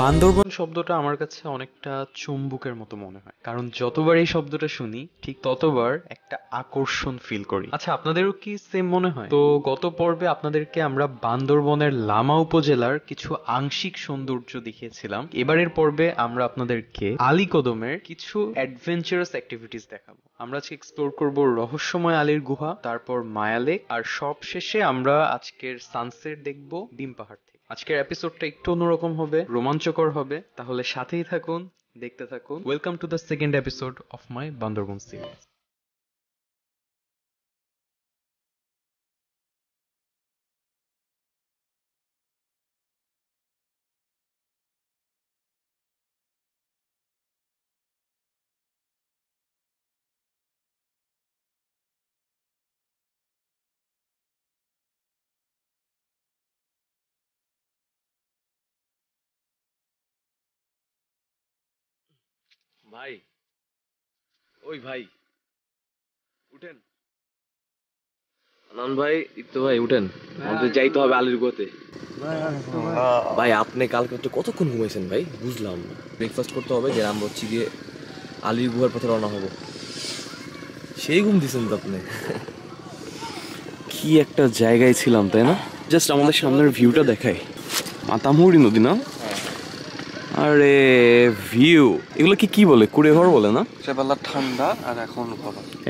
বান্দরবন শব্দটা আমার কাছে অনেকটা চুম্বকের মতো মনে হয়, কারণ যতবার এই শব্দটা শুনি ঠিক ততবার একটা আকর্ষণ ফিল করি। আচ্ছা, আপনাদেরও কি সেম মনে হয়? তো গত পর্বে আপনাদেরকে আমরা বান্দরবনের লামা উপজেলার কিছু আংশিক সৌন্দর্য দেখিয়েছিলাম। এবারের পর্বে আমরা আপনাদেরকে আলীকদমের কিছু অ্যাডভেঞ্চারাস অ্যাক্টিভিটিস দেখাবো। আমরা আজকে এক্সপ্লোর করব রহস্যময় আলীর গুহা, তারপর মায়া লেক, আর সব শেষে আমরা আজকের সানসেট দেখব ডিম পাহাড় থেকে। আজকের এপিসোডটা একটু অন্যরকম হবে, রোমাঞ্চকর হবে, তাহলে সাথেই থাকুন, দেখতে থাকুন। Welcome to the second episode of my Bandarban series. ভাই, ওই ভাই, উঠেন। আনন্দ ভাই, ইত্তু ভাই, উঠেন, আমাদের যাইতে হবে আলীর গুহাতে। ভাই, আপনি কালকে তো কতক্ষণ ঘুমাইছেন ভাই? বুঝলাম না। ব্রেকফাস্ট করতে হবে, যে আমরা হচ্ছে গিয়ে আলীর গুহার পথে রওনা হব। সেই ঘুম দিছেন তো আপনি। কি একটা জায়গায় ছিলাম, তাই না? জাস্ট আমাদের সামনের ভিউটা দেখাই। মাতামুহুরী নদী না? আরে ভিউ, এগুলো কি বলে? কুড়েঘর বলে না? সেবেলা ঠান্ডা আর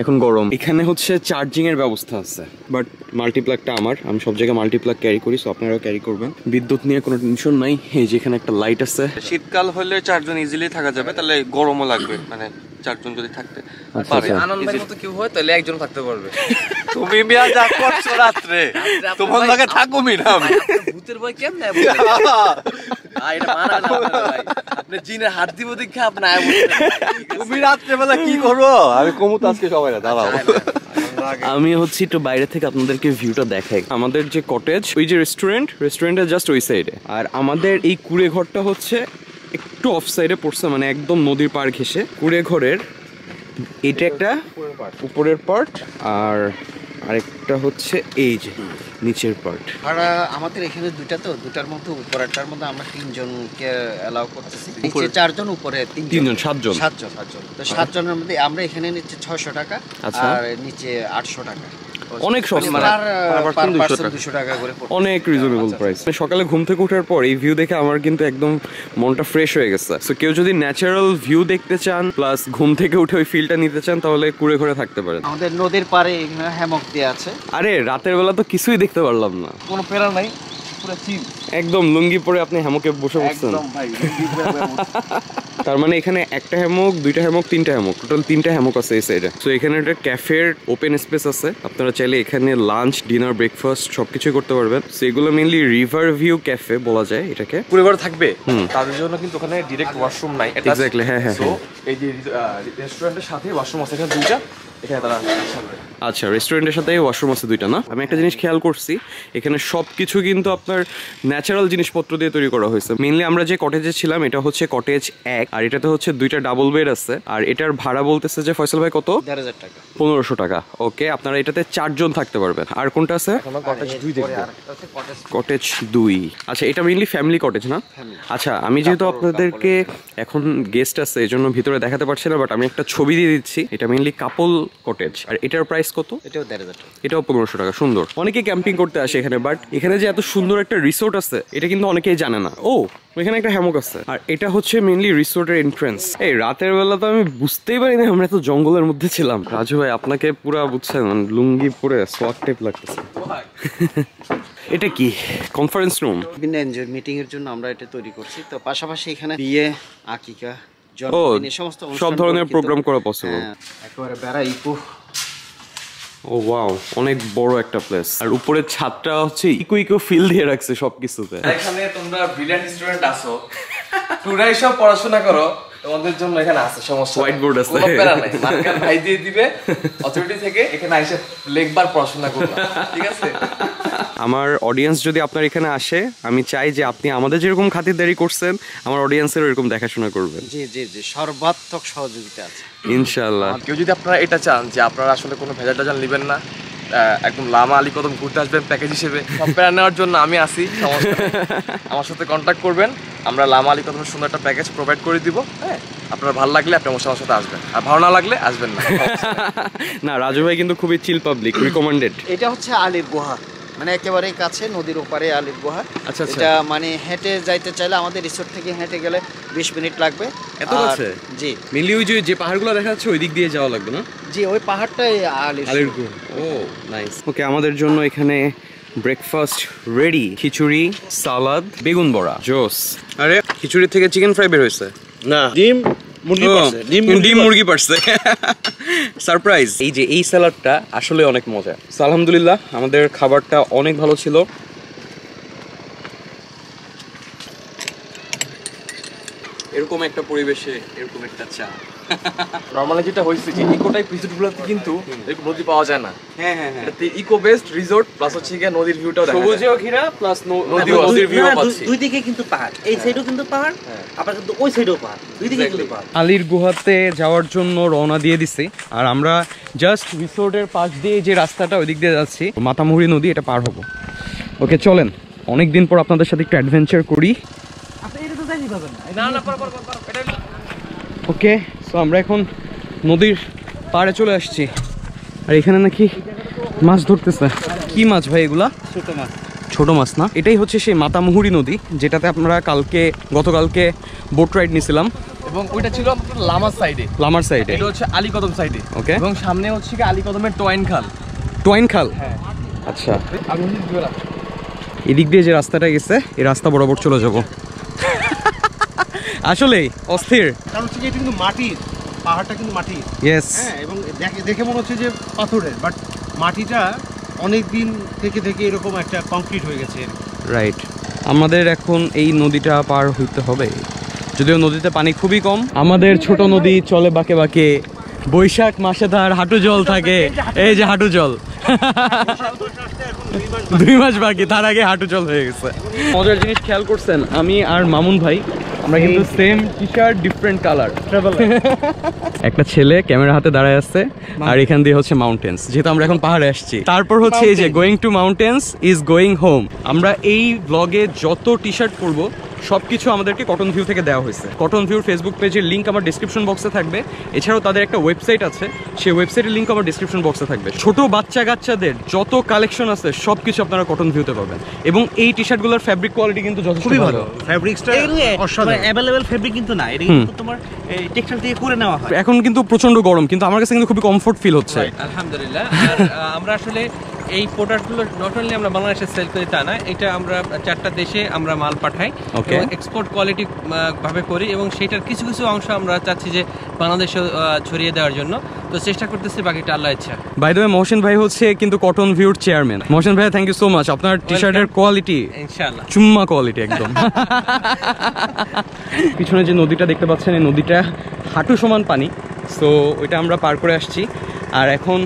এখন গরম। এখানে হচ্ছে চার্জিং এর ব্যবস্থা আছে, বাট মাল্টিপ্লাগটা আমি সব জায়গায় মাল্টিপ্লাগ ক্যারি করি, সো আপনারাও ক্যারি করবেন। বিদ্যুৎ নিয়ে কোনো টেনশন নাই। এই যে এখানে একটা লাইট আছে। শীতকাল হলে 4 জন ইজিলি থাকা যাবে, তাহলে গরমও লাগবে, মানে 4 জন যদি থাকতে পারে। আনন্দের মতো কেউ হয় তাহলে একজন থাকতে পারবে। তুমি মিয়া যা করছো রাত্রে, তোমার লাগে থাকুমি না আমি। ভূতের ভয় কেমনে? এটা মানা না ভাই, আপনি জিনের হাত দিব দেখে আপনি আয় বলছেন। তুমি রাত্রে বেলা কি করো? আমি কমুত আজকে সবাই না দাঁড়াও। আমি হচ্ছে একটু বাইরে থেকে আপনাদেরকে ভিউটা দেখাই। আমাদের যে কটেজ, ওই যে রেস্টুরেন্টের জাস্ট ওই সাইডে, আর আমাদের এই কুড়ে ঘরটা হচ্ছে একটু অফ সাইডে পড়ছে, মানে একদম নদীর পাড় ঘেঁষে। কুড়ে ঘরের এটা একটা উপরের পার্ট, আর আরেকটা হচ্ছে এই যে নিচের পার্ট। ভাড়া আমাদের এখানে দুটার মধ্যে, উপরেরটার মধ্যে আমরা 3 জনকে অ্যালাউ করতেছি। নিচে 4 জন, উপরে 3 জন, 7 জন। তো 7 জনের মধ্যে আমরা এখানে নিচ্ছি 600 টাকা, আর নিচে 800 টাকা। অনেক সস্তা, অনেক রিজনেবল প্রাইস। সকালে ঘুম থেকে ওঠার পর এই ভিউ দেখে আমার কিন্তু একদম মনটা ফ্রেশ হয়ে গেছে। সো কেউ যদি ন্যাচারাল ভিউ দেখতে চান প্লাস ঘুম থেকে উঠে ওই ফিলটা নিতে চান, তাহলে কুড়ে ঘরে থাকতে পারেন। আমাদের নদীর পাড়ে হ্যামক দিয়ে আছে। আরে রাতের বেলা তো কিছুই দেখতে পারলাম না, কোনো প্যারা নাই, পুরো চিল। একদম লুঙ্গি পরে আপনি হ্যামকে বসে পড়ছেন। তার মানে এখানে একটা হ্যামক, 2টা হ্যামক, 3টা হ্যামক, টোটাল 3টা হ্যামক আছে এই সাইডে। সো এখানে একটা ক্যাফের ওপেন স্পেস আছে, আপনারা চাইলে এখানে লাঞ্চ, ডিনার, ব্রেকফাস্ট সবকিছুই করতে পারবেন। সো এগুলো মেইনলি রিভার ভিউ ক্যাফে বলা যায় এটাকে। পরিবার থাকবে, তাদের জন্য কিন্তু ওখানে ডাইরেক্ট ওয়াশরুম নাই। এক্স্যাক্টলি, হ্যাঁ। সো এই যে রেস্টুরেন্টের সাথে ওয়াশরুম আছে, এখানে 2টা। আচ্ছা, রেস্টুরেন্টের সাথে ওয়াশরুম আছে 2টা না? আমি একটা জিনিস খেয়াল করছি, এখানে সবকিছু কিন্তু আপনার ন্যাচারাল জিনিসপত্র দিয়ে তৈরি করা হয়েছে। মেইনলি আমরা যে কটেজে ছিলাম এটা হচ্ছে কটেজ 1, আর এটাতে হচ্ছে 2টা ডাবল বেড আছে, আর এটার ভাড়া বলতেছে যে ফয়সাল ভাই কত? 1500 টাকা। 1500 টাকা। ওকে, আপনারা এটাতে 4 জন থাকতে পারবেন। আর কোনটা আছে? কটেজ 2। আচ্ছা, এটা মেইনলি ফ্যামিলি কটেজ না? আচ্ছা, আমি যেহেতু আপনাদেরকে এখন গেস্ট আছে এই জন্য ভিতরে দেখাতে পারছি না, বাট আমি একটা ছবি দিয়ে দিচ্ছি। এটা মেইনলি কাপল কটেজ। আর এটার প্রাইস কত? এটাও 1500 টাকা। এটাও 1500 টাকা। সুন্দর। অনেকে ক্যাম্পিং করতে আসে এখানে, বাট এখানে যে এত সুন্দর একটা রিসোর্ট আছে এটা কিন্তু অনেকেই জানে না। ও, এখানে একটা হ্যামক আছে, আর এটা হচ্ছে মেইনলি রিসোর্টের এন্ট্রান্স। এই রাতের বেলা তো আমি বুঝতেই পারিনি আমরা তো জঙ্গলের মধ্যে ছিলাম। রাজু ভাই, আপনাকে পুরা বুঝছেন, লুঙ্গি পরে সোয়াগ টাইপ লাগতেছে। এটা কি কনফারেন্স রুম? বিভিন্ন এনজয় মিটিং এর জন্য আমরা এটা তৈরি করছি। তো পাশাপাশি এখানে বিয়ে, আকিকা, সমস্ত সব ধরনের প্রোগ্রাম করা পসিবল। একেবারে বেড়া ইকো। ও ওয়াও, অনেক বড় একটা প্লেস। আর উপরের ছাদটা হচ্ছে ইকো ফিল দিয়ে রাখছে সবকিছুতে। এখানে তোমরা ব্রিলিয়ান্ট স্টুডেন্ট আছো, তোমরাই সব পড়াশোনা করো, তোমাদের জন্য এখানে আছে সমস্ত হোয়াইট বোর্ড আছে, কোনো প্যারা নাই। মার্কার ভাই দিয়ে দিবে অথরিটি থেকে, এখানে এসে লেখবার পড়াশোনা করবা, ঠিক আছে? আমার অডিয়েন্স যদি আপনার এখানে আসে, আমি চাই যে আপনি আমাদের যেরকম খাতিরদারি করছেন আমার অডিয়েন্সের এরকম দেখাশোনা করবেন। জি, সর্বাত্মক সহযোগিতা আছে ইনশাআল্লাহ। কেউ যদি আপনারা এটা চান যে আপনারা আসলে কোনো ভেজাল টেজাল নেবেন না, একদম লামা আলী কদম ঘুরতে আসবেন প্যাকেজ হিসেবে, সব প্ল্যান নেওয়ার জন্য আমি আসি, আমার সাথে কন্ট্যাক্ট করবেন, আমরা লামা আলী কদমের সুন্দর একটা প্যাকেজ প্রোভাইড করে দিব। হ্যাঁ, আপনার ভালো লাগলে আপনি আমার সাথে আসবেন, আর ভালো না লাগলে আসবেন না। না, রাজু ভাই কিন্তু খুবই চিল পাবলিক, রিকমেন্ডেড। এটা হচ্ছে আলীর গুহা, মানে একেবারেই কাছে, নদীর ওপারে আলীর গুহা। আচ্ছা, এটা মানে হেঁটে যাইতে চাইলে আমাদের রিসোর্ট থেকে হেঁটে গেলে 20 মিনিট লাগবে। এত কাছে? জি, মেনলি ওই যে পাহাড়গুলো দেখা যাচ্ছে ওই দিক দিয়ে যাওয়া লাগবে না? জি, ওই পাহাড়টাই আলীর গুহা। ও নাইস। ওকে, আমাদের জন্য এখানে ব্রেকফাস্ট রেডি, খিচুড়ি, সালাদ, বেগুন বড়া, জোস। আরে খিচুড়ি থেকে চিকেন ফ্রাই বের হয়েছে না, ডিম মুরগি পারছে। সারপ্রাইজ। এই যে এই স্যালাডটা আসলে অনেক মজা। আলহামদুলিল্লাহ আমাদের খাবারটা অনেক ভালো ছিল। এরকম একটা পরিবেশে এরকম একটা চা। নরমালি যেটা হয়েছে যে ইকো টাইপ রিসোর্টগুলোতে কিন্তু এরকম নদী পাওয়া যায় না। হ্যাঁ হ্যাঁ হ্যাঁ, এটাতে ইকো বেসড রিসোর্ট প্লাস হচ্ছে গিয়ে নদীর ভিউটাও দেখা যায়। সবুজেও ঘেরা প্লাস নদীর ভিউ পাচ্ছি। দুই দিকে কিন্তু পাহাড়, এই সাইডেও কিন্তু পাহাড়, আবার কিন্তু ওই সাইডেও পাহাড়, দুই দিকে কিন্তু পাহাড়। আলীর গুহাতে যাওয়ার জন্য রওনা দিয়ে দিছি, আর আমরা জাস্ট রিসোর্টের পাশ দিয়ে যে রাস্তাটা ওই দিক দিয়ে যাচ্ছি, মাতামুহুরী নদী, এটা পার হবো। ওকে চলেন, অনেকদিন পর আপনাদের সাথে একটু অ্যাডভেঞ্চার করি। ওকে, সো আমরা এখন নদীর পাড়ে চলে আসছি, আর এখানে নাকি মাছ ধরতেছে। কি মাছ ভাই এগুলা? ছোট মাছ না? এটাই হচ্ছে সেই মাতামুহুরী নদী, যেটাতে আমরা গতকালকে বোট রাইড নিয়েছিলাম। এবং ওইটা ছিল লামার সাইডে, লামার সাইডে, এটা হচ্ছে আলী কদম সাইডে। ওকে, এবং সামনে হচ্ছে কি আলী কদমের টোয়াইন খাল। টোয়াইন খাল? হ্যাঁ। আচ্ছা, এদিক দিয়ে যে রাস্তাটা গেছে এই রাস্তা বরাবর চলে যাব। আসলে অস্থির, কারণ হচ্ছে যে এটা কিন্তু মাটির, পাহাড়টা কিন্তু মাটির। ইয়েস। হ্যাঁ, এবং দেখে মনে হচ্ছে যে পাথরের, বাট মাটিটা অনেক দিন থেকে এরকম একটা কংক্রিট হয়ে গেছে। রাইট, আমাদের এখন এই নদীটা পার হইতে হবে, যদিও নদীতে পানি খুবই কম। আমাদের ছোট নদী চলে বাঁকে বাঁকে, বৈশাখ মাসে তার হাঁটু জল থাকে। এই যে হাঁটু জল, 2 মাস বাকি, তার আগে হাঁটু জল হয়ে গেছে। মজার জিনিস খেয়াল করছেন, আমি আর মামুন ভাই আমরা কিন্তু same T shirt, different colour. একটা ছেলে ক্যামেরা হাতে দাঁড়ায় আছে, আর এখান দিয়ে হচ্ছে মাউন্টেন্স, যেহেতু আমরা এখন পাহাড়ে আসছি। তারপর হচ্ছে এই যে going to mountains is going home. আমরা এই ব্লগে যত টি শার্ট পরবো সবকিছু আমাদেরকে কটন ভিউ থেকে দেওয়া হয়েছে। কটন ভিউর ফেসবুক পেজের লিঙ্ক আমার ডিসক্রিপশন বক্সে থাকবে, এছাড়াও তাদের একটা ওয়েবসাইট আছে, সেই ওয়েবসাইটের লিঙ্ক আমার ডিসক্রিপশন বক্সে থাকবে। ছোট বাচ্চাদের যত কালেকশন আছে সবকিছু আপনারা কটন ভিউতে পাবেন, এবং এই টি শার্টগুলোর ফ্যাব্রিক কোয়ালিটি কিন্তু যথেষ্ট ভালো। ফ্যাব্রিক্সটা অসাধারণ, ফ্যাব্রিক কিন্তু না, এটা কিন্তু তোমার টেক্সটাইল থেকে করে নেওয়া হয়। এখন কিন্তু প্রচন্ড গরম, কিন্তু আমার কাছে কিন্তু খুবই কমফোর্ট ফিল হচ্ছে। আলহামদুলিল্লাহ। আর আমরা আসলে এই প্রোডাক্টগুলো নট অনলি আমরা বাংলাদেশে সেল করি তা না, এটা আমরা 4টা দেশে আমরা মাল পাঠাই, এক্সপোর্ট কোয়ালিটি ভাবে করি, এবং সেটার কিছু কিছু অংশ আমরা চাচ্ছি যে বাংলাদেশে ছড়িয়ে দেওয়ার জন্য, তো চেষ্টা করতেছি, বাকিটা আল্লাহ ইচ্ছা। বাই দ্য ওয়ে, মহসিন ভাই হচ্ছে কিন্তু কটন ভিউর চেয়ারম্যান। মহসিন ভাই, থ্যাংক ইউ সো মাচ। আপনার টি শার্টের কোয়ালিটি ইনশাআল্লাহ চুম্মা কোয়ালিটি একদম। পিছনে যে নদীটা দেখতে পাচ্ছেন, এই নদীটা হাঁটু সমান পানি, সো ওইটা আমরা পার করে আসছি। আর এখন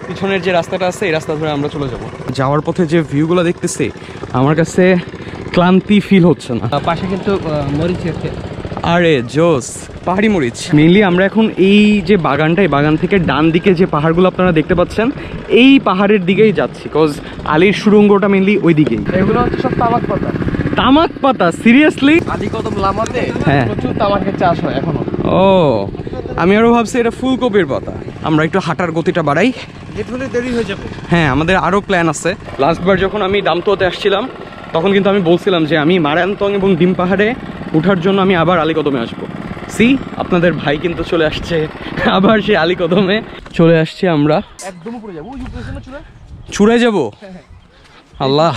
পিছনের যে রাস্তাটা আছে এই রাস্তা ধরে আমরা চলে যাব। যাওয়ার পথে যে ভিউগুলো দেখতেছি আমার কাছে ক্লান্তি ফিল হচ্ছে না। পাশে কিন্তু মরিচ আছে। আরে জোস, পাহাড়ি মরিচ। মেইনলি আমরা এখন এই যে বাগানটা, এই বাগান থেকে ডান দিকে যে পাহাড়গুলো আপনারা দেখতে পাচ্ছেন এই পাহাড়ের দিকেই যাচ্ছি, বিকজ আলীর সুড়ঙ্গটা মেইনলি ওই দিকেই। এগুলো হচ্ছে সব তামাক পাতা। তামাক পাতা? সিরিয়াসলি? আলী কদম লামাতে হ্যাঁ, প্রচুর তামাকের চাষ হয় এখনো। ও, আমি আরো ভাবছি এটা ফুলকপির পাতা। আমরা একটু হাঁটার গতিটা বাড়াই, দেরি হয়ে যাবে। হ্যাঁ, আমাদের আরো প্ল্যান আছে। লাস্টবার যখন আমি দামতোতে আসছিলাম তখন কিন্তু আমি বলছিলাম যে আমি মারান্তং এবং ডিম পাহাড়ে ওঠার জন্য আমি আবার আলী কদমে আসবো। সি, আপনাদের ভাই কিন্তু চলে আসছে আবার সে আলী কদমে চলে আসছে। আমরা একদম উপরে যাবো, ওই উপরে চূড়ায় যাবো। আল্লাহ,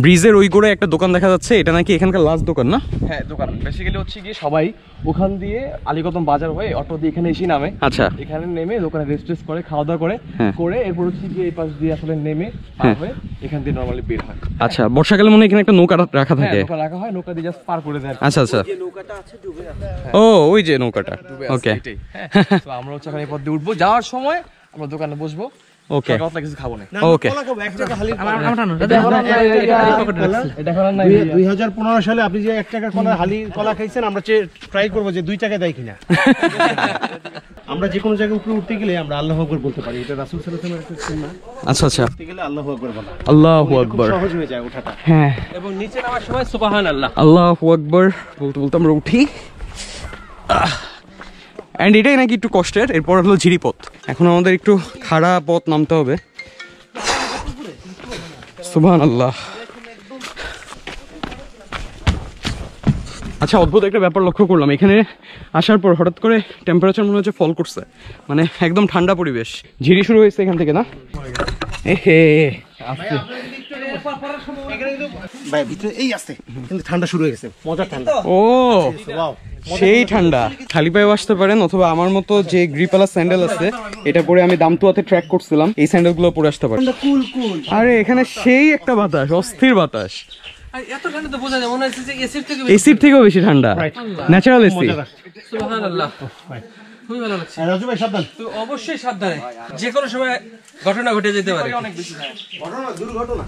ব্রিজের ওই করে একটা দোকান দেখা যাচ্ছে, এটা নাকি এখানকার লাস্ট দোকান না? হ্যাঁ, দোকান বেসিক্যালি হচ্ছে গিয়ে সবাই ওখান দিয়ে আলী কদম বাজার হয়ে অটো দিয়ে এখানে এসে নামে। আচ্ছা, এখানে নেমে দোকানে রেস্ট করে খাওয়া দাওয়া করে এরপর হচ্ছে গিয়ে এই পাশ দিয়ে আসলে নেমে পার হয়ে এখান দিয়ে নরমালি বের হয়। আচ্ছা, বর্ষাকালে মনে হয় এখানে একটা নৌকা রাখা থাকে। নৌকা রাখা হয়, নৌকা দিয়ে জাস্ট পার করে দেয়। আচ্ছা আচ্ছা, ও ওই যে নৌকাটা। ওকে, তো আমরা হচ্ছে এখন এই পথ দিয়ে উঠবো, যাওয়ার সময় আমরা দোকানে বসবো। ওকে, কিছু খাবো না। ওকে, 2015 সালে আপনি যে 1 টাকার কলা খাইছেন, আমরা ট্রাই করবো যে 2 টাকা দেয় কিনা। আমরা যে কোনো জায়গায় উপরে উঠতে গেলে আমরা আল্লাহু আকবার বলতে পারি, এটা রাসূল সাল্লাল্লাহু আলাইহি ওয়াসাল্লামের একটা সুন্নাহ। আচ্ছা আচ্ছা, উঠতে গেলে আল্লাহু আকবার বলা, আল্লাহু আকবার, সহজ হয়ে যায় ওঠাটা। হ্যাঁ, এবং নিচে নামার সময় সুবহানাল্লাহ, আল্লাহু আকবার বলতে বলতে আমরা উঠি। অ্যান্ড এটাই নাকি একটু কষ্টের, এরপর হলো ঝিরিপথ। এখন আমাদের একটু খাড়া পথ নামতে হবে। সুবহানাল্লাহ। আচ্ছা, অদ্ভুত একটা ব্যাপার লক্ষ্য করলাম, এখানে আসার পর হঠাৎ করে টেম্পারেচার মনে হচ্ছে ফল করছে, মানে একদম ঠান্ডা পরিবেশ। ঝিরি শুরু হয়েছে এখান থেকে না? এহে ভাই ভিতরে এই আসছে কিন্তু ঠান্ডা শুরু হয়ে গেছে, মজার ঠান্ডা। ও ওয়াও, সেই ঠান্ডা। খালি পায়েও আসতে পারেন, অথবা আমার মতো যে গ্রিপালা স্যান্ডেল আছে এটা পরে আমি দামতুয়াতে ট্র্যাক করছিলাম, এই স্যান্ডেল গুলো পরে আসতে পারেন। আরে এখানে সেই একটা বাতাস, অস্থির বাতাস। আর এত ঠান্ডা তো বোঝা যায়, মনে হচ্ছে যে এসির থেকেও বেশি ঠান্ডা, ন্যাচারাল এসি। সুবহানাল্লাহ, খুবই ভালো লাগছে। রাজু ভাই সাবধান, তো অবশ্যই সাবধানে, যে কোনো সময় ঘটনা ঘটে যেতে পারে। ঘটনা দুর্ঘটনা।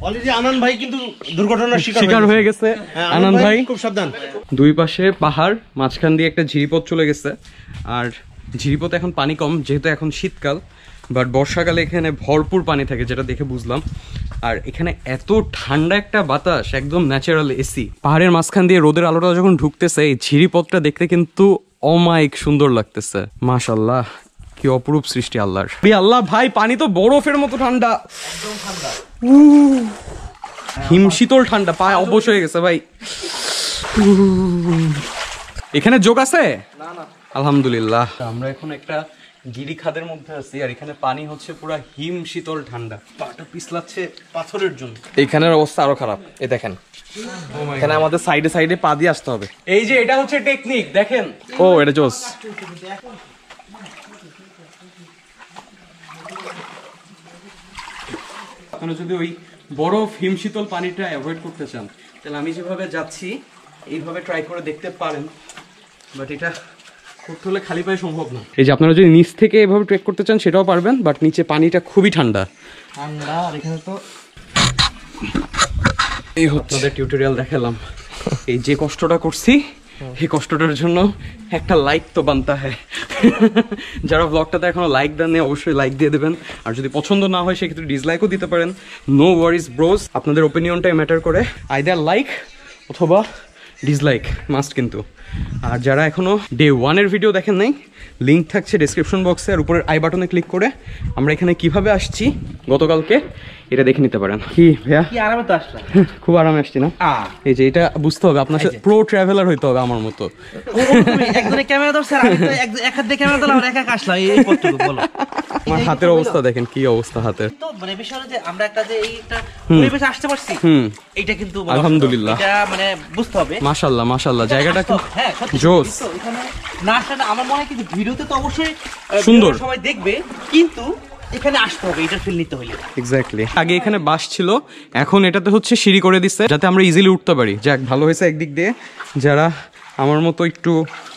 অলরেডি আনান ভাই কিন্তু দুর্ঘটনার শিকার হয়ে গেছে। আনন্দ ভাই খুব সাবধান। দুই পাশে পাহাড়, মাঝখান দিয়ে একটা ঝিরিপথ চলে গেছে। আর ঝিরিপথ এখন পানি কম, যেহেতু এখন শীতকাল, বাট বর্ষাকালে এখানে ভরপুর পানি থাকে, যেটা দেখে বুঝলাম। আর এখানে এত ঠান্ডা একটা বাতাস, একদম ন্যাচারাল এসি। পাহাড়ের মাঝখান দিয়ে রোদের আলোটা যখন ঢুকতেছে, এই ঝিরিপথটা দেখতে কিন্তু অমায়িক সুন্দর লাগতেছে। মাশাআল্লাহ, কি অপরূপ সৃষ্টি আল্লাহর। আল্লাহ ভাই, পানি তো বরফের মতো ঠান্ডা, হিমশীতল ঠান্ডা, পায়ে অবশ হয়ে গেছে ভাই। এখানে যোগ আছে? আলহামদুলিল্লাহ। আমরা এখন একটা গিরি খাদের মধ্যে আছি, আর এখানে পানি হচ্ছে পুরো হিম শীতল ঠান্ডা, পাটা পিছলাচ্ছে পাথরের জন্য। এখানের অবস্থা আরো খারাপ, এই দেখেন, এখানে আমাদের সাইডে সাইডে পা দিয়ে আসতে হবে। এই যে এটা হচ্ছে টেকনিক, দেখেন। ও এটা জোস। আপনারা যদি ওই বরফ হিমশীতল পানিটা অ্যাভয়েড করতে চান, তাহলে আমি যেভাবে যাচ্ছি এইভাবে ট্রাই করে দেখতে পারেন, বাট এটা করতে হলে খালি পায়ে সম্ভব না। এই যে আপনারা যদি নিচ থেকে এভাবে ট্রেক করতে চান সেটাও পারবেন, বাট নিচে পানিটা খুবই ঠান্ডা। আর এখানে তো এই হচ্ছে টিউটোরিয়াল দেখালাম। এই যে কষ্টটা করছি, এই কষ্টটার জন্য একটা লাইক তো বানতে হয়। যারা ব্লগটাতে এখনো লাইক দেননি অবশ্যই লাইক দিয়ে দেবেন, আর যদি পছন্দ না হয় সেক্ষেত্রে ডিসলাইকও দিতে পারেন। নো ওয়ারিজ ব্রোস, আপনাদের ওপিনিয়নটাই ম্যাটার করে। আইদার লাইক অথবা ডিসলাইক মাস্ট কিন্তু। আর যারা এখনো ডে 1-এর ভিডিও দেখেন নাই, লিঙ্ক থাকছে ডেসক্রিপশন বক্সে, আর উপরের আই বাটনে ক্লিক করে আমরা এখানে কিভাবে আসছি গতকালকে এটা দেখে নিতে পারেন। কি ভাইয়া, কি আরামে তো আসলাম, খুব আরামে আসছি না? এই যে এটা বুঝতে হবে, আপনার সাথে প্রো ট্রাভেলার হইতে হবে আমার মতো। একজনে ক্যামেরা ধরছে, আমি তো এক হাত দিয়ে ক্যামেরা ধরলাম, আর একা আসলাম। এই কতটুকু বলো, আমার হাতের অবস্থা দেখেন, কি অবস্থা হাতের। তো মানে বিষয় হলো যে আমরা একটা যে এইটা পরিবেশে আসতে পারছি, এইটা কিন্তু আলহামদুলিল্লাহ, এটা মানে বুঝতে হবে। মাশাআল্লাহ মাশাআল্লাহ, জায়গাটা কিন্তু হ্যাঁ জোস। এখানে না আসাটা আমার মনে হয় কিন্তু ভিডিওতে তো অবশ্যই সুন্দর সবাই দেখবে, কিন্তু এখানে আসতে হবে, এটা ফিল নিতে হলে। এক্স্যাক্টলি। আগে এখানে বাস ছিল, এখন এটাতে হচ্ছে সিঁড়ি করে দিচ্ছে যাতে আমরা ইজিলি উঠতে পারি। যাক, ভালো হয়েছে একদিক দিয়ে। যারা আমার মতো একটু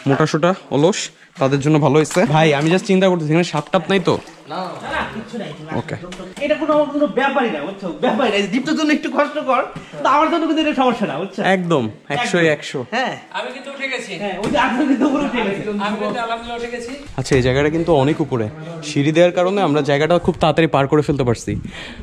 মোটাসোটা অলস তাদের জন্য ভালো হয়েছে। ভাই আমি জাস্ট চিন্তা করতেছি এখানে সাপ টাপ নাই তো? ওকে, এটা কোনো ব্যাপারই না, বুঝছো? ব্যাপারই না, দীপ্তর জন্য একটু কষ্ট কর, তো আমার জন্য কিন্তু এটা সমস্যা না, বুঝছো? একদম 100-100। হ্যাঁ, আমি কিন্তু উঠে গেছি। হ্যাঁ, ওই যে আপনি কিন্তু উপরে উঠে গেছেন। আমি কিন্তু আলহামদুলিল্লাহ উঠে গেছি। আচ্ছা, এই জায়গাটা কিন্তু অনেক উপরে, সিঁড়ি দেওয়ার কারণে আমরা জায়গাটা খুব তাড়াতাড়ি পার করে ফেলতে পারছি।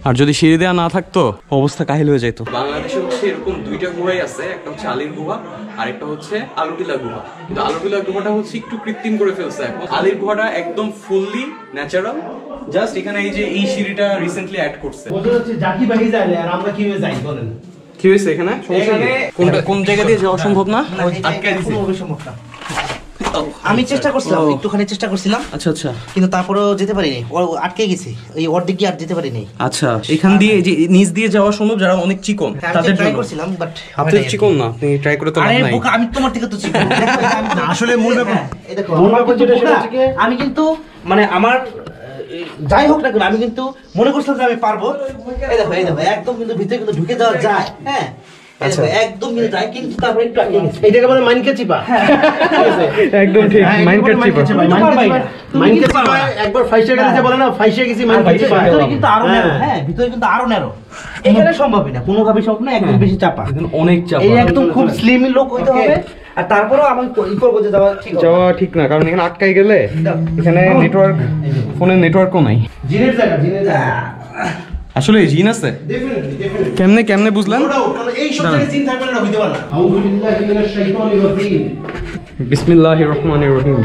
আর যদি সিঁড়ি দেওয়া না থাকতো অবস্থা কাহিল হয়ে যেত। বাংলাদেশে হচ্ছে এরকম দুইটা গুহাই আছে, একটা হচ্ছে আলীর গুহা আর একটা হচ্ছে আলুটিলা গুহা। কিন্তু আলুটিলা গুহাটা হচ্ছে একটু কৃত্রিম করে ফেলছে এখন। আলীর গুহাটা একদম ফুললি ন্যাচারাল, জাস্ট এখানে এই যে এই সিঁড়িটা রিসেন্টলি অ্যাড করছে। বলতে হচ্ছে জাকি ভাই যাইলে আর আমরা কিভাবে যাই বলেন? কি হয়েছে এখানে? কোন জায়গা দিয়ে যাওয়া সম্ভব না? আটকে দিছে। সম্ভব না। আমি চেষ্টা করছিলাম, একটুখানি চেষ্টা করছিলাম। আচ্ছা আচ্ছা, কিন্তু তারপরেও যেতে পারিনি, আটকে গেছে ওই অর্ধেক দিয়ে, আর যেতে পারিনি। আচ্ছা, এখান দিয়ে যে নিচ দিয়ে যাওয়া সম্ভব যারা অনেক চিকন তাদের ট্রাই জন্য। করছিলাম, বাট আপনি চিকন না, আপনি ট্রাই করে তো লাভ নাই। আমি তোমার থেকে তো চিকন। আসলে মূল ব্যাপার, এই দেখো, আমি কিন্তু মানে আমার যাই হোক না কেন, আমি কিন্তু মনে করছিলাম যে আমি পারবো। এই দেখো একদম কিন্তু ভিতরে কিন্তু ঢুকে যাওয়া যায়। হ্যাঁ, একদম কিন্তু যায়, কিন্তু তারপরে একটু আটকে গেছে। এইটাকে বলে মাইনকে চিপা। একদম ঠিক, মাইনকে চিপা। মাইনকে চিপা একবার ফাইসে গেলে যে বলে না, ফাইসে গেছি মাইনকে চিপা। ভিতরে কিন্তু আরো ন্যারো। হ্যাঁ, ভিতরে কিন্তু আরো ন্যারো। এখানে সম্ভবই না, কোনোভাবে সম্ভব না, একদম বেশি চাপা, অনেক চাপা। এই একদম খুব স্লিম লোক হইতে হবে, আর তারপরেও আমি ই করবো যে যাওয়া ঠিক না, কারণ এখানে আটকাই গেলে এখানে নেটওয়ার্ক, ফোনের নেটওয়ার্কও নাই। জিনের জায়গা আসলে জিন আছে কেমনে বুঝলেন? এই সব জায়গায় জিন থাকবে না, হইতে পারে না। আউযুবিল্লাহি মিনাশ শাইতানির রাজিম। বিসমিল্লাহির রহমানির রহিম।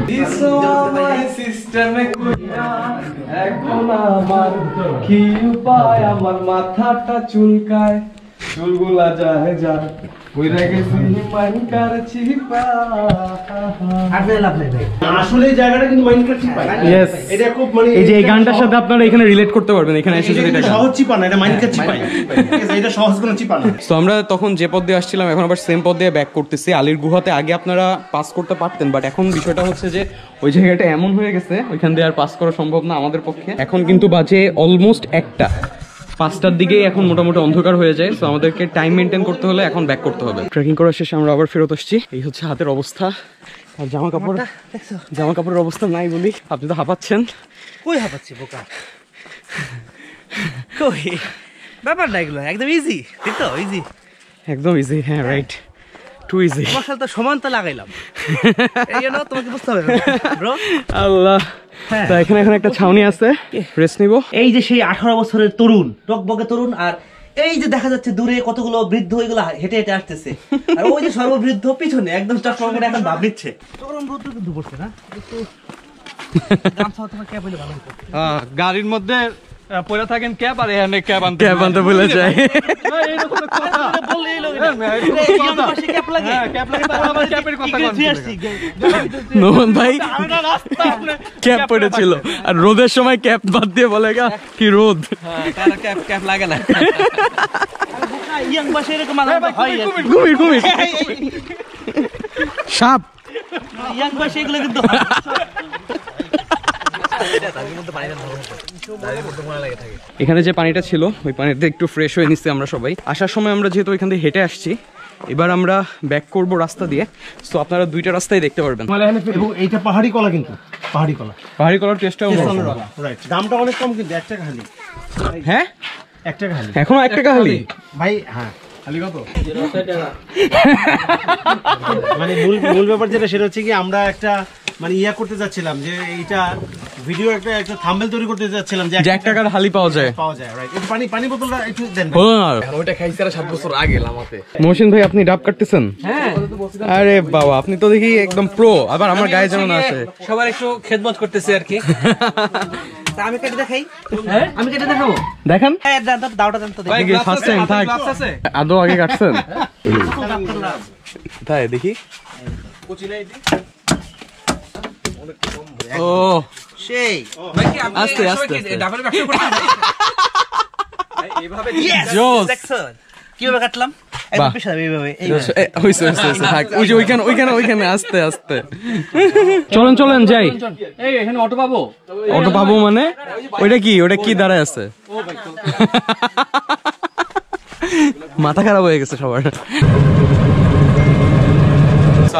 এখন আমার কি উপায়, আমার মাথাটা চুলকায়, চুলগুলা যায় যায়, কইরা গেছি মাইনকার চিপা। আসলে এই জায়গাটা কিন্তু মাইনক্রাফট চিপা। ইয়েস, এটা খুব মানে এই যে এই গানটার সাথে আপনারা এখানে রিলেট করতে পারবেন, এখানে এসে যদি এটা সহজ চিপা না, এটা মাইনক্রাফট চিপা। এটা সহজ কোনো চিপা না। তো আমরা তখন যে পথ দিয়ে আসছিলাম এখন আবার সেম পথ দিয়ে ব্যাক করতেছি। আলীর গুহাতে আগে আপনারা পাস করতে পারতেন, বাট এখন বিষয়টা হচ্ছে যে ওই জায়গাটা এমন হয়ে গেছে ওইখান দিয়ে আর পাস করা সম্ভব না আমাদের পক্ষে। এখন কিন্তু বাজে অলমোস্ট 1:05টার দিকেই এখন মোটামুটি অন্ধকার হয়ে যায়। তো আমাদেরকে টাইম মেনটেন করতে হলে এখন ব্যাক করতে হবে। ট্রেকিং করার শেষে আমরা আবার ফেরত আসছি। এই হচ্ছে হাতের অবস্থা, আর জামা কাপড়ের অবস্থা নাই বলি। আপনি তো হাঁপাচ্ছেন। কই হাঁপাচ্ছি বোকা, কই ব্যাপার না এগুলো, একদম ইজি, ঠিক তো? ইজি, একদম ইজি। হ্যাঁ রাইট, টু ইজি। তোমার সাথে সমান তো লাগাইলাম, এই জন্য তোমাকে বুঝতে হবে ব্রো। আল্লাহ, তো এখানে একটা ছাউনি আছে, রেস্ট নিব। এই যে সেই 18 বছরের তরুণ, টকবকে তরুণ, আর এই যে দেখা যাচ্ছে দূরে কতগুলো বৃদ্ধ, ওইগুলো হেঁটে হেঁটে আসতেছে, আর ওই যে সর্ববৃদ্ধ পিছনে একদম চশমা করে এখন ভাব নিচ্ছে। চরম রোদ কিন্তু পড়ছে না, একটু গামছা তোমার ক্যাপ হইলে ভালো হতো। গাড়ির মধ্যে পড়ে থাকেন ক্যাপ, আর এখানে ক্যাপ আনতে ভুলে যায়। নোমান ভাই ক্যাপ পড়েছিল, আর রোদের সময় ক্যাপ বাদ দিয়ে বলে কি রোদ, ক্যাপ লাগে না। কুমির সাপ ইয়াং বয়সে এগুলো কিন্তু এখানে যে পানিটা ছিল ওই পানিতে একটু ফ্রেশ হয়ে নিচ্ছি আমরা সবাই। আসার সময় আমরা যেহেতু এখান থেকে হেঁটে আসছি, এবার আমরা ব্যাক করব রাস্তা দিয়ে। তো আপনারা দুইটা রাস্তায় দেখতে পারবেন। এবং এইটা পাহাড়ি কলা, কিন্তু পাহাড়ি কলার টেস্টটাও রাইট। দামটা অনেক কম কিন্তু, 1 টাকা খালি। হ্যাঁ 1 টাকা খালি, এখনো 1 টাকা খালি ভাই। হ্যাঁ খালি কত মানে মূল ব্যাপার যেটা সেটা হচ্ছে কি, আমরা একটা মানে ইয়া করতে যাচ্ছিলাম যে এইটা ভিডিও একটা থাম্বনেল তৈরি করতে যাচ্ছিলাম যে 1 টাকার হালি পাওয়া যায়। রাইট। একটু পানি বোতলটা একটু দেন। ওইটা খাইছি আর 7 বছর আগে লামাতে। মহসিন ভাই আপনি ডাব কাটতেছেন? হ্যাঁ। আরে বাবা, আপনি তো দেখি একদম প্রো। আবার আমার গায়ে যেন না আসে। সবার একটু খেদমত করতেছি আর কি। আমি কেটে দেখাই, আমি কেটে দেখাবো, দেখেন। দাওটা দেন তো দেখি। ফার্স্ট টাইম থাক। আদৌ আগে কাটছেন? তাই দেখি। ও সেই আস্তে আস্তে ডাবল ব্যবসা করতে এইভাবে জোস কিভাবে কাটলাম একদম পেশা এইভাবে হইছে থাক। ওই যে ওইখানে আস্তে আস্তে চলেন যাই। এই এখানে অটো পাবো? অটো পাবো মানে ওইটা কি দাঁড়ায় আছে? মাথা খারাপ হয়ে গেছে সবার।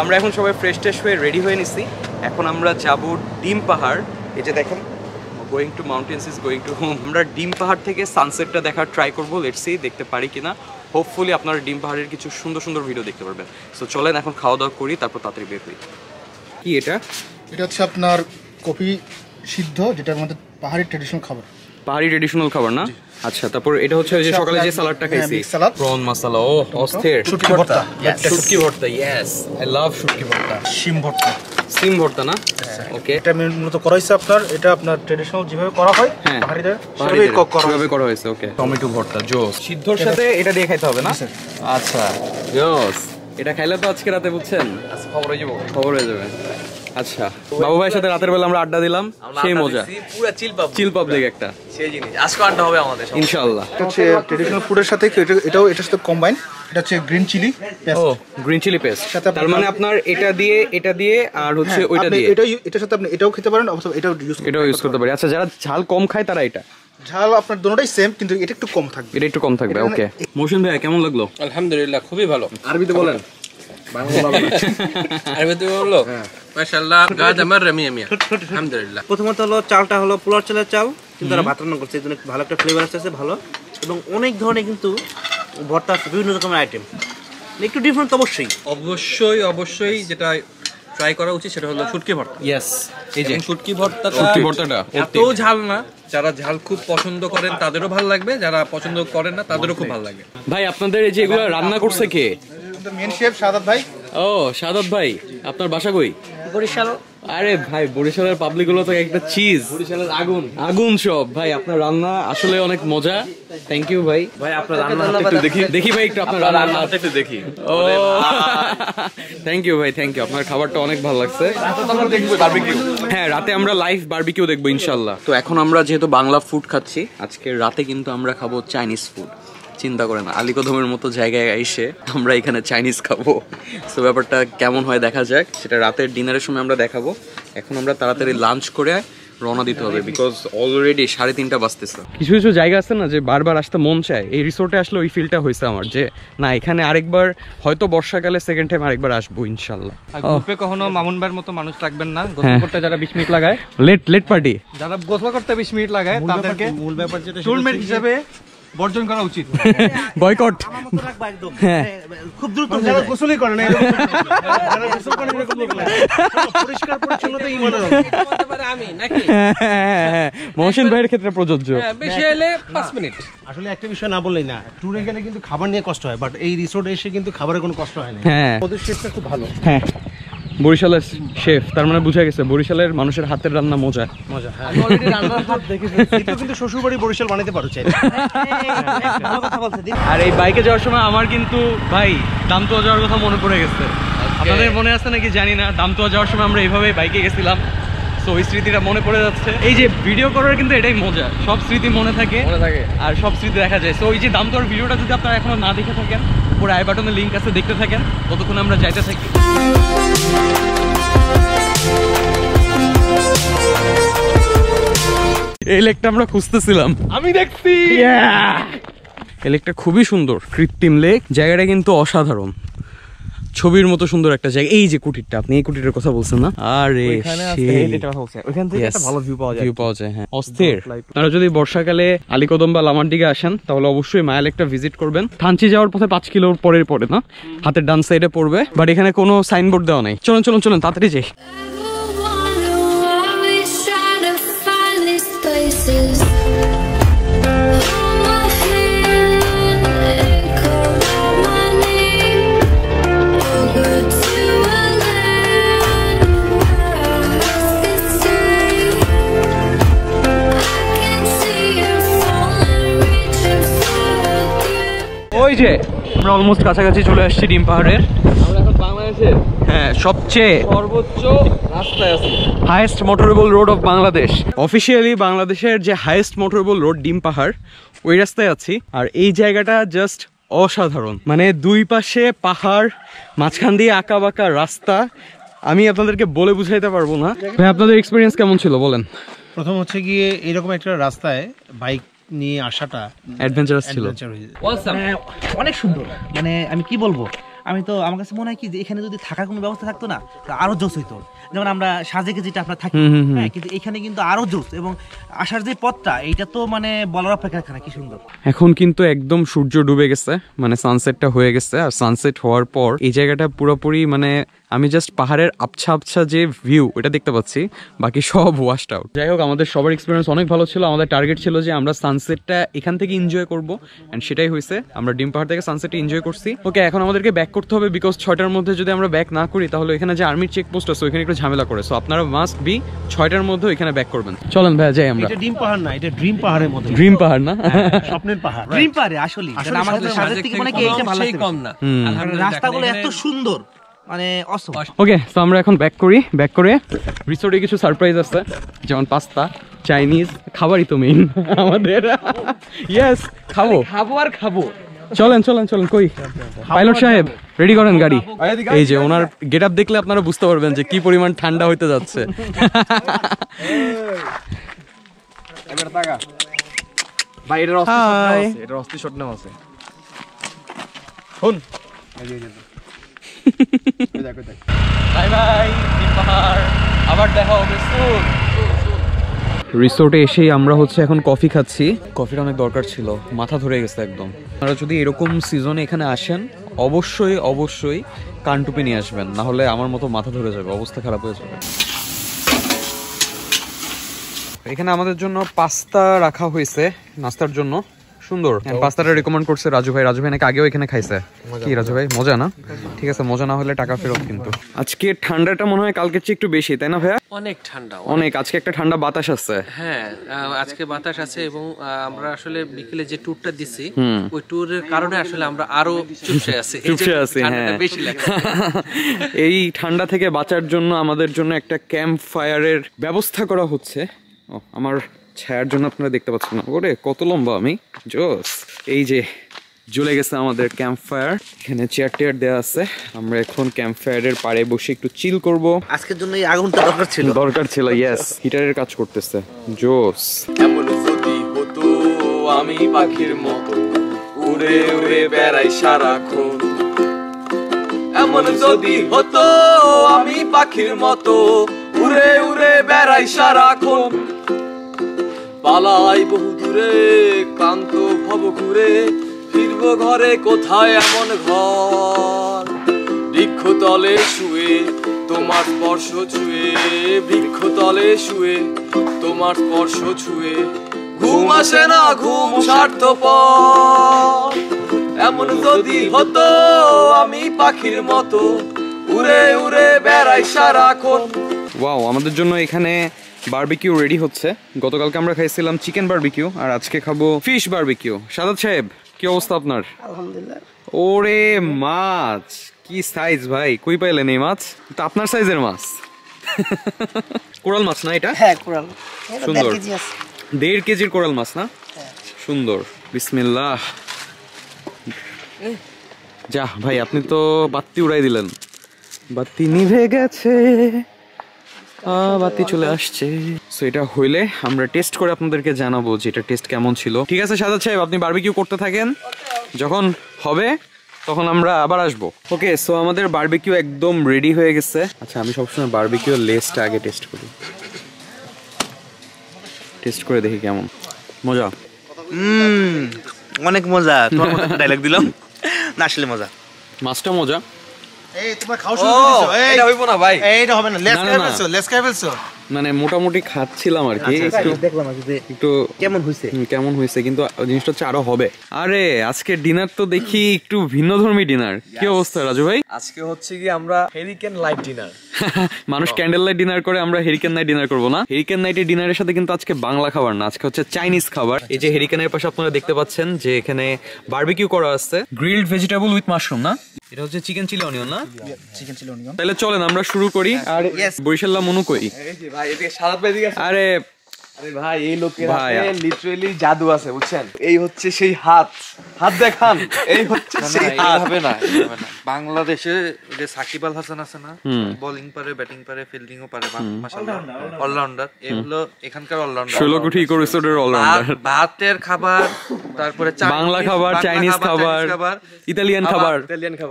আমরা এখন সবাই ফ্রেশ হয়ে রেডি হয়ে নিছি। এখন আমরা যাব ডিম পাহাড়। এই যে দেখেন, going to mountains is going to home. আমরা ডিম পাহাড় থেকে সানসেটটা দেখার ট্রাই করবো। লেটস সি দেখতে পারি কিনা। হোপফুলি আপনারা ডিম পাহাড়ের কিছু সুন্দর ভিডিও দেখতে পারবেন। সো চলেন এখন খাওয়া দাওয়া করি, তারপর তাড়াতাড়ি বের হই। কি এটা হচ্ছে আপনার কফি সিদ্ধ, যেটার মধ্যে পাহাড়ি ট্রেডিশনাল খাবার। পাহাড়ি ট্রেডিশনাল খাবার না? আচ্ছা, তারপর এটা হচ্ছে ওই যে সকালে যে সালাডটা খাইছি, প্রন মশলা। ও অস্থির। শুটকি ভর্তা। শুটকি ভর্তা, ইয়েস, আই লাভ শুটকি ভর্তা। সিম ভর্তা না? ওকে। এটা মূলত করা হয়েছে এটা আপনার ট্রেডিশনাল যেভাবে করা হয় পাহাড়িতে, সেভাবে করা হয়েছে। ওকে। টমেটো ভর্তা জোস। সিদ্ধর সাথে এটা দিয়ে খাইতে হবে না? আচ্ছা জোস। এটা খাইলে তো আজকে রাতে বুঝছেন খবর হয়ে যাবে। আচ্ছা, বাবু ভাইয়ের সাথে রাতের বেলা আমরা আড্ডা দিলাম, সেই মজা। পুরো চিল পাবলিক একটা সেই জিনিস। আজকে আড্ডা হবে আমাদের ইনশাআল্লাহ। এটা হচ্ছে ট্রেডিশনাল ফুডের সাথে এটার সাথে কম্বাইন। এটা হচ্ছে গ্রিন চিলি পেস্ট। ও, গ্রিন চিলি পেস্ট। তার মানে আপনার এটা দিয়ে আর হচ্ছে ওইটা দিয়ে এটার সাথে আপনি এটাও খেতে পারেন, অথবা এটাও ইউজ করতে পারেন। আচ্ছা, যারা ঝাল কম খায় তারা এটা। ঝাল আপনার দুটোটাই সেম, কিন্তু এটা একটু কম থাকবে। ওকে। মহসিন ভাই কেমন লাগলো? আলহামদুলিল্লাহ, খুবই ভালো। আরবিতে বলেন। আরবিতে বললো মাশাআল্লাহ, গাদ আমার মিয়া আলহামদুলিল্লাহ। প্রথমত হলো চালটা হলো পোলার চালের চাল, কিন্তু তারা ভাত রান্না করছে, এই জন্য ভালো একটা ফ্লেভার আসছে, ভালো। এবং অনেক ধরনের কিন্তু ভর্তা আছে, বিভিন্ন রকমের আইটেম। একটু ডিফারেন্ট অবশ্যই অবশ্যই যেটা ট্রাই করা উচিত সেটা হলো শুটকি ভর্তা। ইয়েস, এই যে শুটকি ভর্তাটা এত ঝাল না, যারা ঝাল খুব পছন্দ করেন তাদেরও ভালো লাগবে, যারা পছন্দ করেন না তাদেরও খুব ভালো লাগে। ভাই আপনাদের এই যে এগুলো রান্না করছে কে? মেন শেফ সাদাত ভাই। ও সাদাত ভাই, আপনার বাসা কই? বরিশাল। আরে ভাই বরিশালের পাবলিক গুলো তো একটা চিজ, বরিশালের আগুন সব। ভাই আপনার রান্না আসলে অনেক মজা, থ্যাংক ইউ ভাই। ভাই আপনার রান্না একটু দেখি ভাই, একটু আপনার রান্না একটু দেখি। ও থ্যাংক ইউ ভাই, থ্যাংক ইউ। আপনার খাবারটা অনেক ভালো লাগছে। হ্যাঁ, রাতে আমরা লাইভ বারবিকিউ দেখবো ইনশাল্লাহ। তো এখন আমরা যেহেতু বাংলা ফুড খাচ্ছি, আজকে রাতে কিন্তু আমরা খাবো চাইনিজ ফুড। চিন্তা করেন আলীকদমের মতো জায়গায় এসে আমরা এখানে চাইনিজ খাবো। সো ব্যাপারটা কেমন হয় দেখা যাক, সেটা রাতের ডিনারের সময় আমরা দেখাবো। এখন আমরা তাড়াতাড়ি লাঞ্চ করে রওনা দিতে হবে, বিকজ অলরেডি 3:30 বাজতেছে। কিছু কিছু জায়গা আছে না যে বারবার আসতে মন চায়, এই রিসোর্টে আসলে ওই ফিলটা হয়েছে আমার, যে না এখানে আরেকবার হয়তো বর্ষাকালে সেকেন্ড টাইম আরেকবার আসবো ইনশাল্লাহ। গ্রুপে কখনো মামুন ভাইয়ের মতো মানুষ রাখবেন না, গোসল করতে যারা 20 মিনিট লাগায়, লেট পার্টি, যারা গোসল করতে 20 মিনিট লাগায় তাদেরকে মূল ব্যাপার যেটা টুলমেট হিসেবে বর্জন করা উচিত। বয়কট। হ্যাঁ, খুব দ্রুত যারা গোসলই করে না, যারা গোসল করে এরকম লোক লাগে। পরিষ্কার পরিচ্ছন্নতা ইমানের বলতে পারে আমি নাকি? মহসিন ভাইয়ের ক্ষেত্রে প্রযোজ্য। বেশি হলে 5 মিনিট। আসলে একটা বিষয় না বললেই না, ট্যুরে গেলে কিন্তু খাবার নিয়ে কষ্ট হয়, বাট এই রিসোর্টে এসে কিন্তু খাবারের কোনো কষ্ট হয় না। হ্যাঁ, ওদের শেফটা খুব ভালো। হ্যাঁ, বরিশালের শেফ, তার মানে বোঝা গেছে বরিশালের মানুষের হাতের রান্না মজা। হ্যাঁ, অলরেডি রান্নার হাত দেখেছি। কিন্তু শ্বশুরবাড়ি বরিশাল বানাইতে পারো চাই। আর এই বাইকে যাওয়ার সময় আমার কিন্তু ভাই দামতোয়া যাওয়ার কথা মনে পড়ে গেছে। আপনাদের মনে আছে নাকি জানি না, দামতোয়া যাওয়ার সময় আমরা এইভাবে বাইকে গেছিলাম। তো ওই স্মৃতিটা মনে পড়ে যাচ্ছে। এই যে ভিডিও করার কিন্তু এটাই মজা, সব স্মৃতি মনে থাকে আর সব স্মৃতি দেখা যায়। তো ওই যে দামতোয়ার ভিডিওটা যদি আপনারা এখনো না দেখে থাকেন, উপরে আই বাটনে লিঙ্ক আছে, দেখতে থাকেন, ততক্ষণ আমরা যাইতে থাকি। এই লেকটা আমরা খুঁজতেছিলাম, আমি দেখছি। এই লেকটা খুবই সুন্দর, কৃত্রিম লেক। জায়গাটা কিন্তু অসাধারণ, ছবির মতো সুন্দর একটা জায়গা। এই যে কুটিরটা, আপনি এই কুটিরের কথা বলছেন না? আরে ওইখান থেকে একটা ভালো ভিউ পাওয়া যায়। হ্যাঁ, অস্থির। আপনারা যদি বর্ষাকালে আলীকদম বা লামার দিকে আসেন তাহলে অবশ্যই মায়া লেকটা ভিজিট করবেন। থানচি যাওয়ার পথে 5 কিলোর পরে না, হাতের ডান সাইডে পড়বে, বাট এখানে কোনো সাইনবোর্ড দেওয়া নেই। চলুন তাড়াতাড়ি যাই। ওই যে আমরা অলমোস্ট কাছাকাছি চলে আসছি ডিম পাহাড়ের। আমরা এখন বাংলাদেশের সবচেয়ে সর্বোচ্চ রাস্তায় আছি, highest motorable road of Bangladesh. Officially বাংলাদেশের যে হাইয়েস্ট মোটরেবল রোড ডিম পাহাড়, ওই রাস্তায় আছি। আর এই জায়গাটা জাস্ট অসাধারণ, মানে দুই পাশে পাহাড়, মাঝখান দিয়ে আঁকা বাঁকা রাস্তা। আমি আপনাদেরকে বলে বুঝাইতে পারবো না। ভাই আপনাদের এক্সপিরিয়েন্স কেমন ছিল বলেন? প্রথম হচ্ছে গিয়ে এরকম একটা রাস্তায় বাইক নিয়ে আসাটা অ্যাডভেঞ্চারাস ছিল, অনেক সুন্দর। মানে আমি কি বলবো, আমি তো আমার কাছে মনে হয় কি যে এখানে যদি থাকার কোনো ব্যবস্থা থাকতো না আরো জোস হইতো। যেমন আমরা সাজেকে যেটা আপনার থাকি, হ্যাঁ, কিন্তু এখানে কিন্তু আরো জোস। এবং আসার যে পথটা, এইটা তো মানে বলার অপেক্ষা রাখে না, কি সুন্দর। এখন কিন্তু একদম সূর্য ডুবে গেছে, মানে সানসেটটা হয়ে গেছে। আর সানসেট হওয়ার পর এই জায়গাটা পুরোপুরি মানে আমি জাস্ট পাহাড়ের আবছা আবছা যে ভিউ ওটা দেখতে পাচ্ছি, বাকি সব ওয়াশড আউট। যাই হোক, আমাদের সবার এক্সপিরিয়েন্স অনেক ভালো ছিল। আমাদের টার্গেট ছিল যে আমরা সানসেটটা এখান থেকে এনজয় করবো, এন্ড সেটাই হয়েছে। আমরা ডিম পাহাড় থেকে সানসেটটা এনজয় করছি। ওকে, এখন আমাদেরকে ব্যাক করতে হবে, বিকজ 6টার মধ্যে যদি আমরা ব্যাক না করি তাহলে এখানে যে আর্মির চেকপোস্ট আছে ওইখানে একটু ঝামেলা করে। সো আপনারা মাস্ট বি 6টার মধ্যে এখানে ব্যাক করবেন। চলেন ভাইয়া যাই আমরা। এটা ডিম পাহাড় না, এটা ড্রিম পাহাড়ের মধ্যে। ড্রিম পাহাড় না, স্বপ্নের পাহাড়। ড্রিম পাহাড়ে আসলে আমাদের সাজেক থেকে মানে কি এইটা ভালো লাগছে, কম না। রাস্তাগুলো এত সুন্দর, মানে অসম। ওকে, তো আমরা এখন ব্যাক করি। ব্যাক করে রিসোর্টে কিছু সারপ্রাইজ আছে, যেমন পাস্তা, চাইনিজ খাবারই তো মেইন আমাদের। ইয়েস, খাবো। চলেন কই পাইলট সাহেব রেডি করেন গাড়ি। এই যে ওনার গেটআপ দেখলে আপনারা বুঝতে পারবেন যে কি পরিমাণ ঠান্ডা হইতে যাচ্ছে। ভাই এটার অস্থির শট নাও আছে। শুন বাই বাই ডিম পাহাড়, আবার দেখা হবে সুন। রিসোর্টে এসেই আমরা হচ্ছে এখন কফি খাচ্ছি। কফির অনেক দরকার ছিল, মাথা ধরে গেছে একদম। আপনারা যদি এরকম সিজনে এখানে আসেন অবশ্যই অবশ্যই কানটুপি নিয়ে আসবেন, না হলে আমার মতো মাথা ধরে যাবে, অবস্থা খারাপ হয়ে যাবে। এখানে আমাদের জন্য পাস্তা রাখা হয়েছে নাস্তার জন্য, সুন্দর। পাস্তাটা রেকমেন্ড করছে রাজু ভাই। রাজু ভাই নাকি আগেও এখানে খাইছে। কি রাজু ভাই, মজা না? ঠিক আছে, মজা না হলে টাকা ফেরত কিন্তু। আজকে ঠান্ডাটা মনে হয় কালকের চেয়ে একটু বেশি, তাই না ভাইয়া? অনেক ঠান্ডা, অনেক। আজকে একটা ঠান্ডা বাতাস আছে। হ্যাঁ, আজকে বাতাস আছে এবং আমরা আসলে বিকেলে যে ট্যুরটা দিছি ওই ট্যুরের কারণে আসলে আমরা আরো চুপসে আছি। হ্যাঁ, এই ঠান্ডা থেকে বাঁচার জন্য আমাদের জন্য একটা ক্যাম্প ফায়ারের ব্যবস্থা করা হচ্ছে। আমার ছায়ার জন্য আপনারা দেখতে পাচ্ছেন না, ওরে কত লম্বা আমি, জোস। এই যে জ্বলে গেছে আমাদের ক্যাম্প ফায়ার, এখানে চেয়ার টেয়ার দেওয়া আছে। আমরা এখন ক্যাম্প ফায়ারের পাড়ে বসে একটু চিল করব। আজকের জন্য এই আগুনটা দরকার ছিল। ইয়েস, হিটারের কাজ করতেছে, জোস। এমন যদি হতো আমি পাখির মতো উড়ে উড়ে বেড়াই সারাক্ষণ, এমন যদি হতো আমি পাখির মতো উড়ে উড়ে বেড়াই সারাক্ষণ, পালাই বহু দূরে ক্লান্ত ভব ঘুরে ফিরবো ঘরে কোথায় এমন ঘর, বৃক্ষতলে শুয়ে তোমার স্পর্শ ছুঁয়ে, বৃক্ষতলে শুয়ে তোমার স্পর্শ ছুঁয়ে ঘুম আসে না, ঘুম স্বার্থপর, এমন যদি হতো আমি পাখির মতো উড়ে উড়ে বেড়াই সারাক্ষণ। ওয়াও, আমাদের জন্য এখানে বারবিকিউ রেডি হচ্ছে। গতকালকে আমরা খাইছিলাম চিকেন বারবিকিউ, আর আজকে খাবো ফিশ বারবিকিউ। সাদাত সাহেব, কি অবস্থা আপনার? আলহামদুলিল্লাহ। ওরে মাছ, কি সাইজ ভাই, কই পাইলেন এই মাছ? তো আপনার সাইজের মাছ। কোরাল মাছ না এটা? হ্যাঁ, কোরাল। সুন্দর, 1.5 কেজির কোরাল মাছ না? সুন্দর। বিসমিল্লাহ। যা ভাই, আপনি তো বাতি উড়াই দিলেন। বাতি নিভে গেছে, বাতি চলে আসছে। সো এটা হইলে আমরা টেস্ট করে আপনাদেরকে জানাবো যে এটা টেস্ট কেমন ছিল। ঠিক আছে সাদাত সাহেব, আপনি বারবিকিউ করতে থাকেন, যখন হবে তখন আমরা আবার আসবো। ওকে, সো আমাদের বারবিকিউ একদম রেডি হয়ে গেছে। আচ্ছা, আমি সবসময় বারবিকিউ লেসটা আগে টেস্ট করি, টেস্ট করে দেখি কেমন মজা। অনেক মজা। তোমার মতো ডায়লগ দিলাম না, আসলে মজা। মাছটা মজা। এই তোমার খাওয়া শুরু করে দিছো? এটা হইবো না ভাই, এইটা হবে না। লেস খাই ফেলছো। মানে মোটামুটি খাচ্ছিলাম আর কি, দেখলাম একটু কেমন হয়েছে, কিন্তু জিনিসটা হচ্ছে আরো হবে। আরে আজকে ডিনার তো দেখি একটু ভিন্নধর্মী ডিনার। কি অবস্থা রাজু ভাই? আজকে হচ্ছে কি আমরা হেরিকেন লাইট ডিনার। মানুষ ক্যান্ডেল লাইট ডিনার করে, আমরা হেরিকেন নাইট ডিনার করবো না। হেরিকেন নাইটের ডিনারের সাথে কিন্তু আজকে বাংলা খাবার না, আজকে হচ্ছে চাইনিজ খাবার। এই যে হেরিকেনের পাশে আপনারা দেখতে পাচ্ছেন যে এখানে বারবিকিউ করা আছে, গ্রিলড ভেজিটেবল উইথ মাশরুম না? এটা হচ্ছে চিকেন চিলি অনিয়ন না? Chicken chilli onion. তাহলে চলেন আমরা শুরু করি। আর বরিশাল্লাহ মনু কই? ভাই এদিকে সাদাত ভাই দিকে। আরে ভাই, এই লোকের হাতে লিটারালি জাদু আছে, বুঝছেন? এই হচ্ছে সেই হাত দেখান, এই হচ্ছে সেই হাত। হবে না, বাংলাদেশে যে সাকিব আল হাসান আছে না, বোলিং পারে, ব্যাটিং পারে, ফিল্ডিংও পারে, মাশাআল্লাহ অলরাউন্ডার। এগুলো এখানকার অলরাউন্ডার। 16 কোটি ইকোরিসোডের অলরাউন্ডার। ভাতের খাবার, তারপরে বাংলা খাবার, চাইনিজ খাবার, ইতালিয়ান খাবার,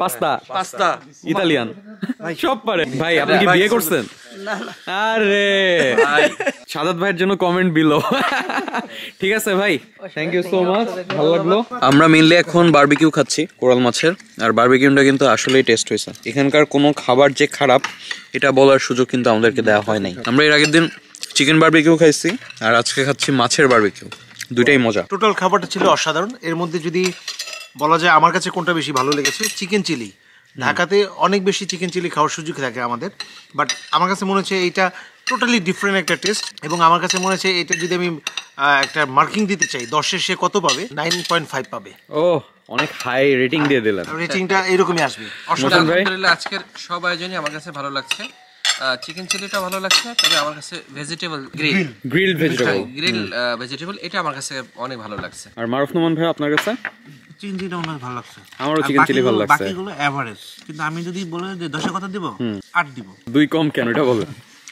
পাস্তা, ইতালিয়ান সব পারে। ভাই আপনি কি বিয়ে করছেন? আরে সাদাত ভাইয়ের জন্য কমেন্ট বিলো। ঠিক আছে ভাই, থ্যাংক ইউ সো মাচ, ভালো লাগলো। আমরা মেইনলি এখন বারবিকিউ খাচ্ছি কোরাল মাছের, আর বারবিকিউটা কিন্তু আসলেই টেস্ট হয়েছে। এখানকার কোনো খাবার যে খারাপ এটা বলার সুযোগ কিন্তু আমাদেরকে দেওয়া হয় নাই। আমরা এর আগের দিন চিকেন বারবিকিউ খাইছি, আর আজকে খাচ্ছি মাছের বারবিকিউ, দুইটাই মজা। টোটাল খাবারটা ছিল অসাধারণ। এর মধ্যে যদি বলা যায় আমার কাছে কোনটা বেশি ভালো লেগেছে, চিকেন চিলি। ঢাকাতে অনেক বেশি চিকেন চিলি খাওয়ার সুযোগ থাকে আমাদের, বাট আমার কাছে মনে হচ্ছে এইটা টোটালি ডিফারেন্ট একটা টেস্ট। এবং আমার কাছে মনে হচ্ছে এটা যদি আমি একটা মার্কিং দিতে চাই 10-এ সে কত পাবে? 9.5 পাবে। ও, অনেক হাই রেটিং দিয়ে দিলেন। রেটিংটা এরকমই আসবে। আলহামদুলিল্লাহ, আজকের সব আয়োজনই আমার কাছে ভালো লাগছে। চিকেন চিলিটা ভালো লাগছে, তবে আমার কাছে ভেজিটেবল গ্রিল ভেজিটেবল এটা আমার কাছে অনেক ভালো লাগছে। আর মারুফ নোমান ভাই আপনার কাছে? চিকেন চিলিটা অনেক ভালো লাগছে। আমারও চিকেন চিলি ভালো লাগছে। বাকিগুলো এভারেজ, কিন্তু আমি যদি বলে যে 10-এর কথা দিব, 8 দিব। 2 কম কেন এটা বলেন?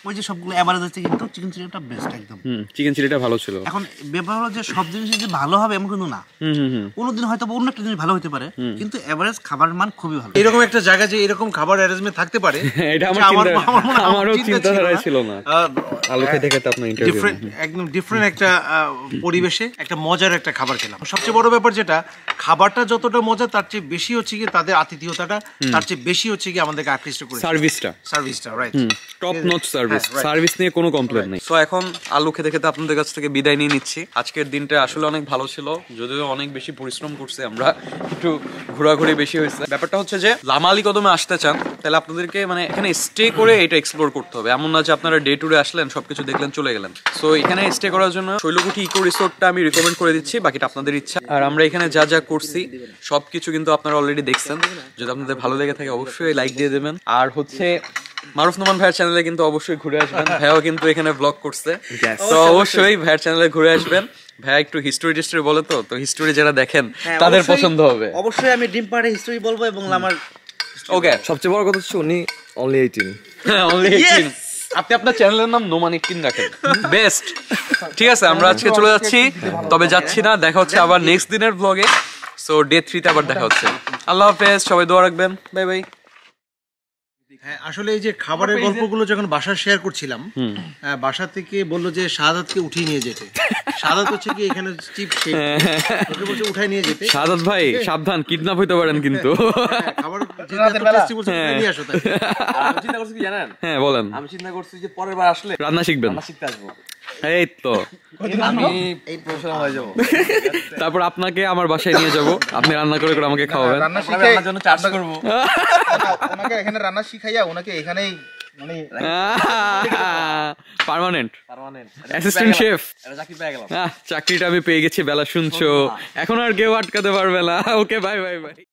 ওই যে সবগুলো এভারেজ হচ্ছে, কিন্তু চিকেন চিলিটা বেস্ট একদম। চিকেন চিলিটা ভালো ছিল। এখন ব্যাপার হলো যে সব জিনিস যে ভালো হবে এমন কিন্তু না, কোনোদিন হয়তো অন্য একটা জিনিস ভালো হতে পারে, কিন্তু এভারেজ খাবারের মান খুবই ভালো। এরকম একটা জায়গা যে এরকম খাবার অ্যারেঞ্জমেন্ট থাকতে পারে, এটা আমারও চিন্তাধারায় ছিল না। আলু খেতে খেতে আপনার ইন্টারভিউ, একদম ডিফারেন্ট একটা পরিবেশে একটা মজার একটা খাবার খেলাম। সবচেয়ে বড় ব্যাপার যেটা, খাবারটা যতটা মজা তার চেয়ে বেশি হচ্ছে কি তাদের আতিথেয়তাটা, তার চেয়ে বেশি হচ্ছে কি আমাদেরকে আকৃষ্ট করে সার্ভিসটা রাইট, টপ নচ সার্ভিস নিয়ে কোনো কমপ্লেইন নেই। সো এখন আলু খেতে খেতে আপনাদের কাছ থেকে বিদায় নিয়ে নিচ্ছি। আজকের দিনটা আসলে অনেক ভালো ছিল, যদিও অনেক বেশি পরিশ্রম করছে আমরা, একটু ঘোরাঘুরি বেশি হয়েছে। ব্যাপারটা হচ্ছে যে লামালি কদমে আসতে চান তাহলে আপনাদেরকে মানে এখানে স্টে করে এটা এক্সপ্লোর করতে হবে। এমন না যে আপনারা ডে টু ডে আসলেন, সবকিছু দেখলেন চলে গেলেন। সো এখানে স্টে করার জন্য শৈলকুঠি ইকো রিসোর্টটা আমি রিকমেন্ড করে দিচ্ছি, বাকিটা আপনাদের ইচ্ছা। আর আমরা এখানে যা যা করছি সবকিছু কিন্তু আপনারা অলরেডি দেখছেন। যদি আপনাদের ভালো লেগে থাকে অবশ্যই লাইক দিয়ে দেবেন। আর হচ্ছে মারুফ নোমান ভাইয়ের চ্যানেলে কিন্তু অবশ্যই ঘুরে আসবেন, ভাইয়াও কিন্তু এখানে ব্লগ করছে, তো অবশ্যই ভাইয়ের চ্যানেলে ঘুরে আসবেন। ভাইয়া একটু হিস্টোরি বলে, তো হিস্টোরি যারা দেখেন তাদের পছন্দ হবে। অবশ্যই আমি ডিম পাড়ে হিস্টোরি বলবো এবং আমার ওকে। সবচেয়ে বড় কথা হচ্ছে উনি অনলি 18। অনলি 18। আপনি আপনার চ্যানেলের নাম নোমান 18 রাখেন, বেস্ট। ঠিক আছে, আমরা আজকে চলে যাচ্ছি, তবে যাচ্ছি না, দেখা হচ্ছে আবার নেক্সট দিনের ব্লগে। সো ডে 3 তে আবার দেখা হচ্ছে। আল্লাহ হাফেজ, সবাই দোয়া রাখবেন, বাই বাই। হ্যাঁ, আসলে এই যে খাবারের গল্পগুলো যখন বাসায় শেয়ার করছিলাম, বাসা থেকে বললো যে শাহাদাতকে উঠিয়ে নিয়ে যেতে। শাহাদাত হচ্ছে কি এখানে চিপ শেফ, ওকে বলছে উঠায় নিয়ে যেতে। শাহাদাত ভাই সাবধান, কিডন্যাপ হইতে পারেন কিন্তু। খাবার যেটা এত টেস্টি বলছে নিয়ে আসো তাই। আমি চিন্তা করছি কি জানেন? হ্যাঁ বলেন। আমি চিন্তা করছি যে পরের বার আসলে রান্না শিখবেন, রান্না শিখতে আসবো। এই তো আমি এই প্রফেশনাল হয়ে যাবো। তারপর আপনাকে আমার বাসায় নিয়ে যাব, আপনি রান্না করে করে আমাকে খাওয়াবেন। রান্না শিখাই আমার জন্য চার্জ করব। ওনাকে এখানে রান্না শিখাইয়া ওনাকে এখানেই মানে পার্মানেন্ট অ্যাসিস্ট্যান্ট শেফ চাকরি পেয়ে গেলাম। চাকরিটা আমি পেয়ে গেছি, বেলা শুনছো, এখন আর কেউ আটকাতে পারবে না। ওকে, বাই বাই বাই।